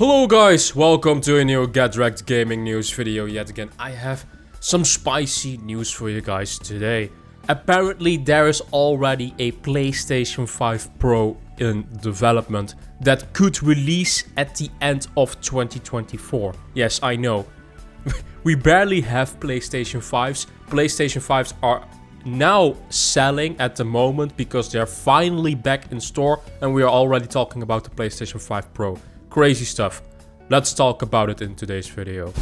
Hello guys, welcome to a new Get Rekt gaming news video yet again. I have some spicy news for you guys today. Apparently there is already a PlayStation 5 Pro in development that could release at the end of 2024. Yes, I know. We barely have PlayStation 5s. PlayStation 5s are now selling at the moment because they're finally back in store and we are already talking about the PlayStation 5 Pro. Crazy stuff. Let's talk about it in today's video.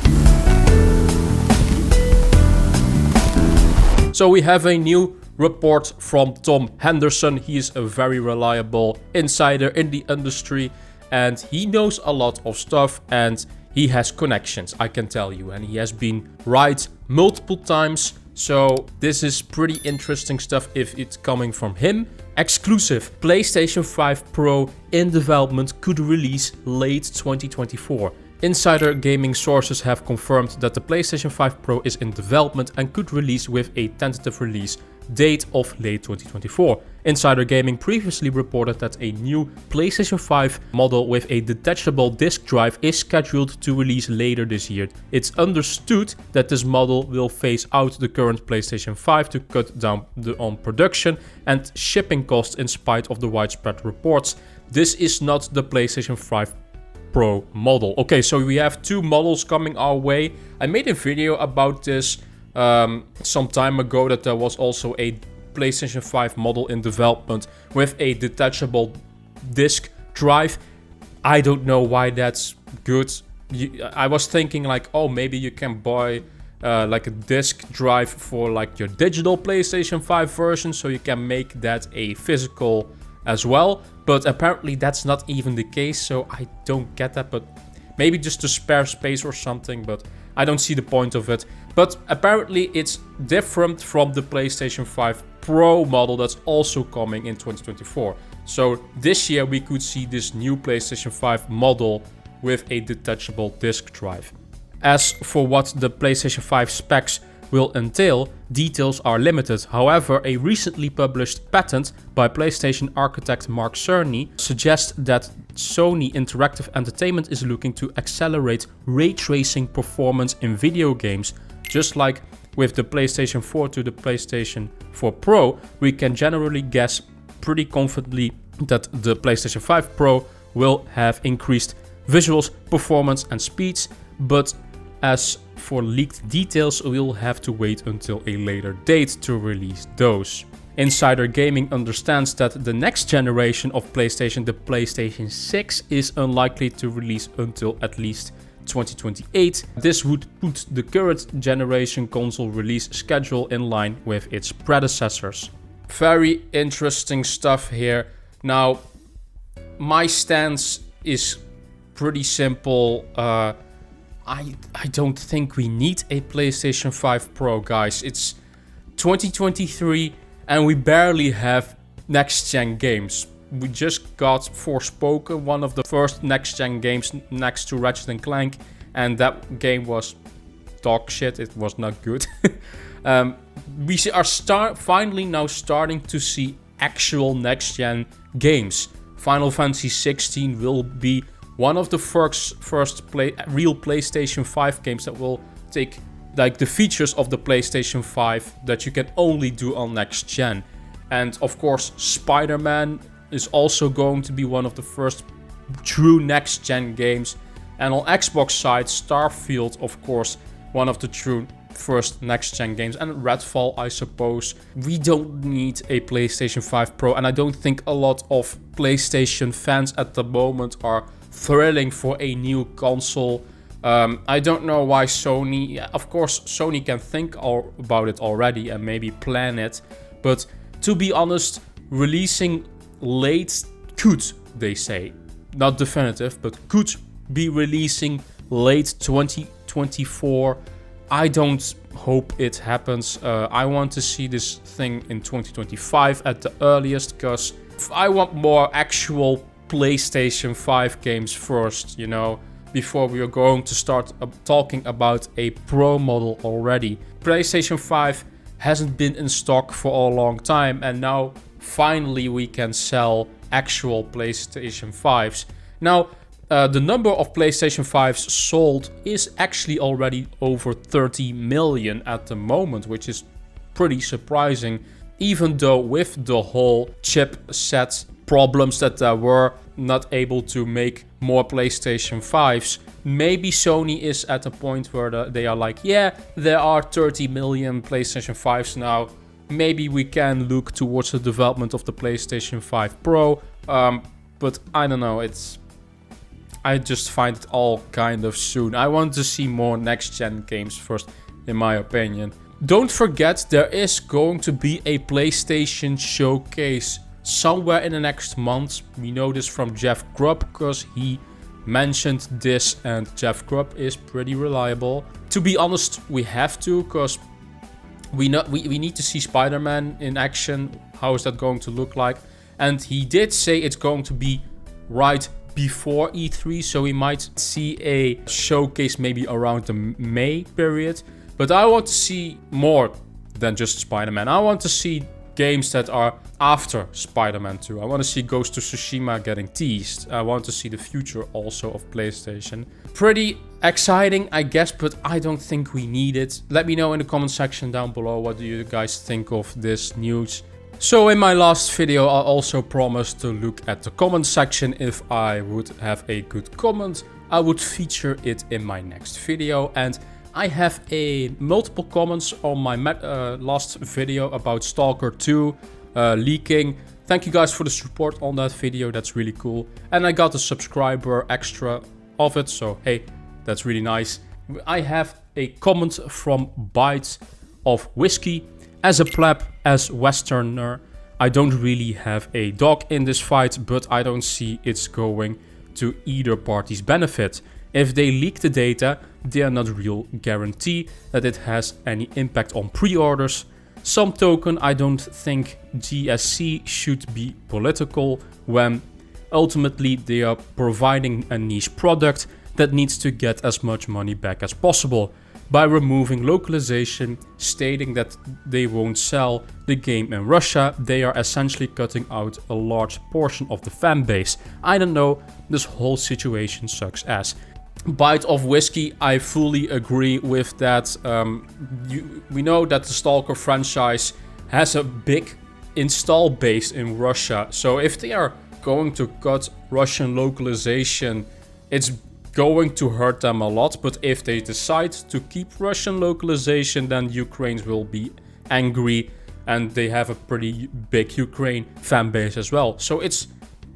So we have a new report from Tom Henderson. He is a very reliable insider in the industry and he knows a lot of stuff and he has connections, I can tell you, and he has been right multiple times. So this is pretty interesting stuff if it's coming from him. Exclusive: PlayStation 5 Pro in development could release late 2024. Insider gaming sources have confirmed that the PlayStation 5 Pro is in development and could release with a tentative release date of late 2024. Insider Gaming previously reported that a new PlayStation 5 model with a detachable disk drive is scheduled to release later this year. It's understood that this model will phase out the current PlayStation 5 to cut down on production and shipping costs in spite of the widespread reports. This is not the PlayStation 5 Pro model. Okay, so we have two models coming our way. I made a video about this some time ago, that there was also a PlayStation 5 model in development with a detachable disk drive. I don't know why that's good. I was thinking like, oh, maybe you can buy like a disk drive for like your digital PlayStation 5 version, so you can make that a physical as well. But apparently that's not even the case, so I don't get that. But maybe just to spare space or something, but I don't see the point of it. But apparently it's different from the PlayStation 5 Pro model that's also coming in 2024. So this year we could see this new PlayStation 5 model with a detachable disk drive. As for what the PlayStation 5 specs will entail, details are limited. However, a recently published patent by PlayStation architect Mark Cerny suggests that Sony Interactive Entertainment is looking to accelerate ray tracing performance in video games. Just like with the PlayStation 4 to the PlayStation 4 Pro, we can generally guess pretty confidently that the PlayStation 5 Pro will have increased visuals, performance and speeds, but as for leaked details, we'll have to wait until a later date to release those. Insider Gaming understands that the next generation of PlayStation, the PlayStation 6, is unlikely to release until at least 2028. This would put the current generation console release schedule in line with its predecessors. Very interesting stuff here. Now, my stance is pretty simple. I don't think we need a PlayStation 5 Pro, guys. It's 2023 and we barely have next-gen games. We just got Forspoken, one of the first next-gen games next to Ratchet & Clank, and that game was dog shit. It was not good. We are finally now starting to see actual next-gen games. Final Fantasy 16 will be one of the first real PlayStation 5 games that will take like the features of the PlayStation 5 that you can only do on next gen. And of course, Spider-Man is also going to be one of the first true next gen games. And on Xbox side, Starfield, of course, one of the true first next gen games, and Redfall, I suppose. We don't need a PlayStation 5 Pro, and I don't think a lot of PlayStation fans at the moment are thrilling for a new console. I don't know why Sony, of course Sony can think about it already and maybe plan it, but to be honest, releasing late could, they say, not definitive, but could be releasing late 2024. I don't hope it happens. I want to see this thing in 2025 at the earliest, because I want more actual PlayStation 5 games first, you know, before we are going to start talking about a Pro model already. PlayStation 5 hasn't been in stock for a long time, and now finally we can sell actual PlayStation 5s. Now, The number of PlayStation 5s sold is actually already over 30 million at the moment, which is pretty surprising, even though with the whole chipset problems that there were, not able to make more PlayStation 5s. Maybe Sony is at a point where they are like, yeah, there are 30 million PlayStation 5s now. Maybe we can look towards the development of the PlayStation 5 Pro. But I don't know, I just find it all kind of soon. I want to see more next-gen games first, in my opinion. Don't forget, there is going to be a PlayStation showcase somewhere in the next month. We know this from Jeff Grubb because he mentioned this, and Jeff Grubb is pretty reliable. To be honest, we have to, because we need to see Spider-Man in action. How is that going to look like? And he did say it's going to be right before E3, so we might see a showcase maybe around the May period. But I want to see more than just Spider-Man. I want to see games that are after Spider-Man 2. I want to see Ghost of Tsushima getting teased. I want to see the future also of PlayStation. Pretty exciting, I guess, but I don't think we need it. Let me know in the comment section down below, what do you guys think of this news? So in my last video, I also promised to look at the comment section. If I would have a good comment, I would feature it in my next video. And I have multiple comments on my last video about Stalker 2 leaking. Thank you guys for the support on that video, that's really cool. And I got a subscriber extra of it, so hey, that's really nice. I have a comment from Bites of Whiskey. As a pleb, as Westerner, I don't really have a dog in this fight, but I don't see it's going to either party's benefit. If they leak the data, they are not real guarantee that it has any impact on pre-orders. Some token, I don't think GSC should be political when ultimately they are providing a niche product that needs to get as much money back as possible. By removing localization, stating that they won't sell the game in Russia, they are essentially cutting out a large portion of the fan base. I don't know, this whole situation sucks ass. Bite of Whiskey, I fully agree with that. We know that the Stalker franchise has a big install base in Russia. So if they are going to cut Russian localization, it's going to hurt them a lot. But if they decide to keep Russian localization, then Ukraine will be angry, and they have a pretty big Ukraine fan base as well. So it's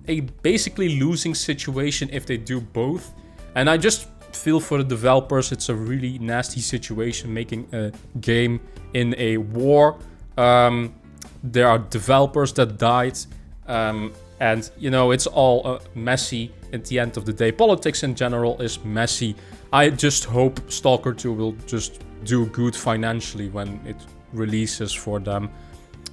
a basically losing situation if they do both. And I just feel for the developers, it's a really nasty situation making a game in a war. There are developers that died, and you know, it's all messy at the end of the day. Politics in general is messy. I just hope Stalker 2 will just do good financially when it releases for them.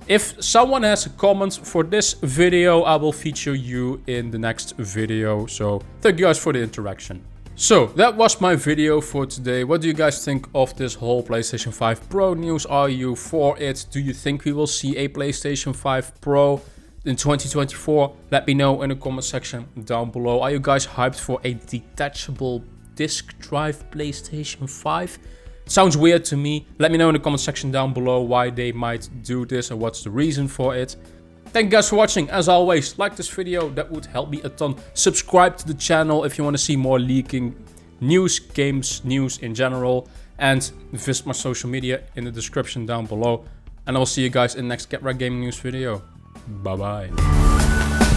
If someone has a comment for this video, I will feature you in the next video. So thank you guys for the interaction. So that was my video for today. What do you guys think of this whole PlayStation 5 Pro news? Are you for it? Do you think we will see a PlayStation 5 Pro in 2024? Let me know in the comment section down below. Are you guys hyped for a detachable disc drive PlayStation 5? Sounds weird to me. Let me know in the comment section down below why they might do this and what's the reason for it. Thank you guys for watching. As always, like this video, that would help me a ton. Subscribe to the channel if you want to see more leaking news, games, news in general. And visit my social media in the description down below. And I will see you guys in the next Get Rekt Gaming News video. Bye bye.